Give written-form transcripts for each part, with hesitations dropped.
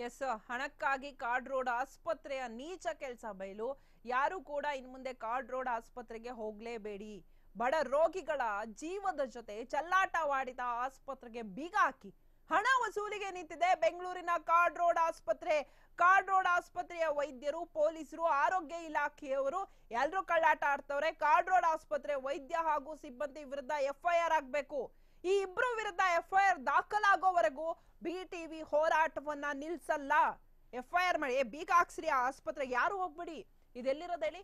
S, ಹಣಕ್ಕಾಗಿ card road ಆಸ್ಪತ್ರೆಯ ನೀಚ ಕೆಲಸ ಬಯಲು. ಯಾರು ಕೂಡ ಇನ್ ಮುಂದೆ ಕಾರ್ಡ್ ರೋಡ್ ಆಸ್ಪತ್ರೆಗೆ ಹೋಗ್ಲೇಬೇಡಿ. ಬಡ ರೋಗಿಗಳ ಜೀವದ ಜೊತೆ ಚೆಲ್ಲಾಟವಾಡಿದ ಆಸ್ಪತ್ರೆಗೆ ಬೀಗ ಹಾಕಿ ಹಣ ವಸೂಲಿಗೆ ನಿಂತಿದೆ ಬೆಂಗಳೂರಿನ ಕಾರ್ಡ್ ರೋಡ್ ಆಸ್ಪತ್ರೆ. ಕಾರ್ಡ್ ರೋಡ್ ಆಸ್ಪತ್ರೆಯ ವೈದ್ಯರು, ಪೊಲೀಸರು, ಆರೋಗ್ಯ ಇಲಾಖೆಯವರು ಎಲ್ಲರೂ ಕಳ್ಳಾಟ ಆಡ್ತವ್ರೆ. ಕಾರ್ಡ್ ರೋಡ್ ಆಸ್ಪತ್ರೆ ವೈದ್ಯ ಹಾಗೂ ಸಿಬ್ಬಂದಿ ವಿರುದ್ಧ ಎಫ್ಐಆರ್ ಆಗ್ಬೇಕು. ಈ ಇಬ್ರು ವಿರುದ್ಧ ಎಫ್ಐಆರ್ ದಾಖಲಾಗೋವರೆಗೂ ಬಿಟಿವಿ ಹೋರಾಟವನ್ನ ನಿಲ್ಸಲ್ಲ. ಎಫ್ಐಆರ್ ಮಾಡಿ ಬೀಗ ಹಾಕ್ಸ್ರಿ ಆ ಆಸ್ಪತ್ರೆಗೆ, ಯಾರು ಹೋಗ್ಬಿಡಿ. ಇದೆಲ್ಲಿರೋದು ಹೇಳಿ?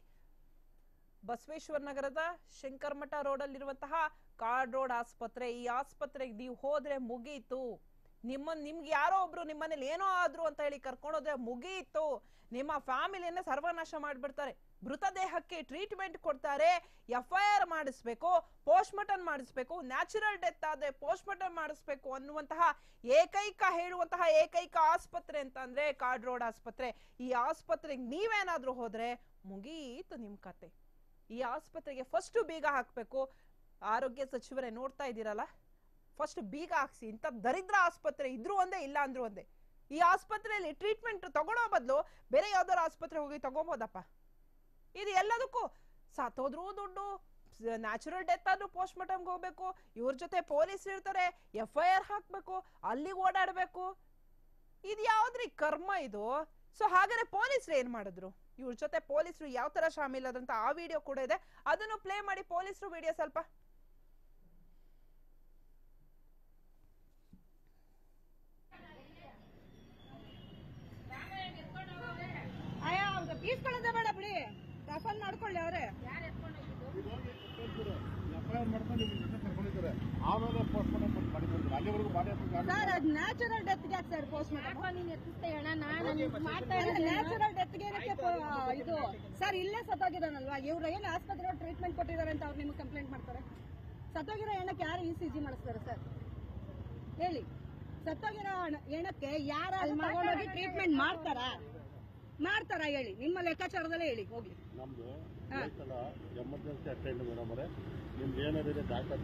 ಬಸವೇಶ್ವರ ನಗರದ ಶಂಕರಮಠ ರೋಡ್ ಅಲ್ಲಿರುವಂತಹ ಕಾರ್ಡ್ ರೋಡ್ ಆಸ್ಪತ್ರೆ. ಈ ಆಸ್ಪತ್ರೆಗೆ ನೀವು ಹೋದ್ರೆ ಮುಗೀತು. ನಿಮ್ಗೆ ಯಾರೋ ಒಬ್ರು ನಿಮ್ಮನೇಲಿ ಏನೋ ಆದ್ರು ಅಂತ ಹೇಳಿ ಕರ್ಕೊಂಡೋದ್ರೆ ಮುಗೀತು. ನಿಮ್ಮ ಫ್ಯಾಮಿಲಿಯನ್ನ ಸರ್ವನಾಶ ಮಾಡ್ಬಿಡ್ತಾರೆ. ಮೃತದೇಹಕ್ಕೆ ಟ್ರೀಟ್ಮೆಂಟ್ ಕೊಡ್ತಾರೆ. ಎಫ್ಐಆರ್ ಮಾಡಿಸ್ಬೇಕು, ಪೋಸ್ಟ್ ಮಾರ್ಟಮ್ ಮಾಡಿಸ್ಬೇಕು, ನ್ಯಾಚುರಲ್ ಡೆತ್ ಆದ್ರೆ ಪೋಸ್ಟ್ ಮಾರ್ಟಮ್ ಮಾಡಿಸ್ಬೇಕು ಅನ್ನುವಂತಹ ಹೇಳುವಂತಹ ಏಕೈಕ ಆಸ್ಪತ್ರೆ ಅಂತ ಅಂದ್ರೆ ಕಾರ್ಡ್ ರೋಡ್ ಆಸ್ಪತ್ರೆ. ಈ ಆಸ್ಪತ್ರೆಗೆ ನೀವೇನಾದ್ರೂ ಹೋದ್ರೆ ಮುಗೀತು ನಿಮ್ ಕತೆ. ಈ ಆಸ್ಪತ್ರೆಗೆ ಫಸ್ಟ್ ಬೀಗ ಹಾಕ್ಬೇಕು. ಆರೋಗ್ಯ ಸಚಿವರೇ ನೋಡ್ತಾ ಇದ್ದೀರಲ್ಲ, ಫಸ್ಟ್ ಬೀಗ ಹಾಕ್ಸಿ. ಇಂಥ ದರಿದ್ರ ಆಸ್ಪತ್ರೆ ಇದ್ರು ಒಂದೇ, ಇಲ್ಲ ಅಂದ್ರು ಒಂದೇ. ಈ ಆಸ್ಪತ್ರೆಯಲ್ಲಿ ಟ್ರೀಟ್ಮೆಂಟ್ ತಗೊಳ್ಳೋ ಬದಲು ಬೇರೆ ಯಾವ್ದಾರು ಆಸ್ಪತ್ರೆ ಹೋಗಿ ತಗೋಬೋದಪ್ಪ. ಇದು ಎಲ್ಲದಕ್ಕೂ ಸತ್ತೋದ್ರೂ ದುಡ್ಡು, ನ್ಯಾಚುರಲ್ ಡೆತ್ ಆದ್ರೂ ಪೋಸ್ಟ್ ಮಾರ್ಟಮ್ಗೆ ಹೋಗ್ಬೇಕು, ಇವ್ರ ಜೊತೆ ಪೊಲೀಸ್ ಇರ್ತಾರೆ, ಎಫ್ಐಆರ್ ಹಾಕ್ಬೇಕು, ಅಲ್ಲಿಗೆ ಓಡಾಡ್ಬೇಕು. ಇದು ಯಾವ್ದ್ರಿ ಕರ್ಮ ಇದು? ಸೊ ಹಾಗಾದ್ರೆ ಪೊಲೀಸರು ಏನ್ ಮಾಡಿದ್ರು? ಇವ್ರ ಜೊತೆ ಪೊಲೀಸರು ಯಾವ ತರ ಶಾಮೀಲ್ ಆದ್ರಂತ ಆ ವಿಡಿಯೋ ಕೂಡ ಇದೆ, ಅದನ್ನು ಪ್ಲೇ ಮಾಡಿ. ಪೊಲೀಸರು ವಿಡಿಯೋ ಸ್ವಲ್ಪ ಈಸ್ಕೊಳ್ಳೋದೇ ಬೇಡ ಬಿಡಿ, ರಫಲ್ ಮಾಡ್ಕೊಳ್ಳಿ. ಅವ್ರೆ ಸರ್, ಅದು ನ್ಯಾಚುರಲ್ ಡೆತ್ಗೆ ಸರ್ ಪೋಸ್ಟ್ ನ್ಯಾಚುರಲ್ ಡೆತ್ಗೆ ಇದು ಸರ್ ಇಲ್ಲೇ ಸತ್ತೋಗಿದಾನಲ್ವಾ, ಇವ್ರು ಏನು ಆಸ್ಪತ್ರೆ ಟ್ರೀಟ್ಮೆಂಟ್ ಕೊಟ್ಟಿದ್ದಾರೆ ಅಂತ ಅವ್ರು ನಿಮ್ಗೆ ಕಂಪ್ಲೇಂಟ್ ಮಾಡ್ತಾರೆ. ಸತ್ತೋಗಿರೋ ಹೆಣಕ್ಕೆ ಯಾರು ಇಸಿಜಿ ಮಾಡಿಸ್ತಾರೆ ಸರ್ ಹೇಳಿ? ಸತ್ತೋಗಿರೋ ಹೆಣಕ್ಕೆ ಯಾರು ತಗೊಂಡೋಗಿ ಟ್ರೀಟ್ಮೆಂಟ್ ಮಾಡ್ತಾರ ಹೇಳಿ? ನಿಮ್ಮ ಲೆಕ್ಕಾಚಾರದಲ್ಲೇ ಹೇಳಿ ಹೋಗ್ಲಿ. ನಮ್ದು ಎಮರ್ಜೆನ್ಸಿ ಅಟೆಂಡ್ ಮೇಡಮ್, ನಿಮ್ದು ಏನಾದ್ರೆ ಡಾಕ್ಟರ್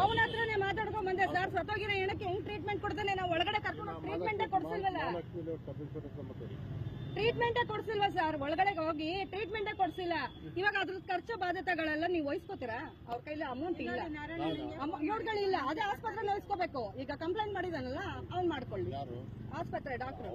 ಅವನ ಹತ್ರನೇ ಮಾತಾಡ್ಕೊಂಡ್ ಬಂದೆ ಸರ್. ಸತ್ತೋಗಿರೋ ಹೆಣಕ್ಕೆ ಹೆಂಗ್ ಟ್ರೀಟ್ಮೆಂಟ್ ಕೊಡ್ತಾನೆ? ನಾವು ಒಳಗಡೆ ಕರ್ಕೊಂಡು ಟ್ರೀಟ್ಮೆಂಟೇ ಕೊಡ್ಸಿಲ್ವಲ್ಲ ಸರ್. ಒಳಗಡೆ ಹೋಗಿ ಟ್ರೀಟ್ಮೆಂಟೇ ಕೊಡ್ಸಿಲ್ಲ. ಇವಾಗ ಅದ್ರ ಖರ್ಚು ಬಾಧ್ಯತೆಗಳೆಲ್ಲ ನೀವು ವಹಿಸ್ಕೋತೀರಾ? ಅವ್ರ ಕೈಲಿ ಅಮೌಂಟ್ ಇಲ್ಲ, ಅಮೌಂಟ್ಗಳಿಲ್ಲ. ಅದೇ ಆಸ್ಪತ್ರೆ ವಹಿಸ್ಕೋಬೇಕು. ಈಗ ಕಂಪ್ಲೇಂಟ್ ಮಾಡಿದಾನಲ್ಲ, ಅವ್ನ್ ಮಾಡ್ಕೊಳ್ಳಿ. ಆಸ್ಪತ್ರೆ ಡಾಕ್ಟರ್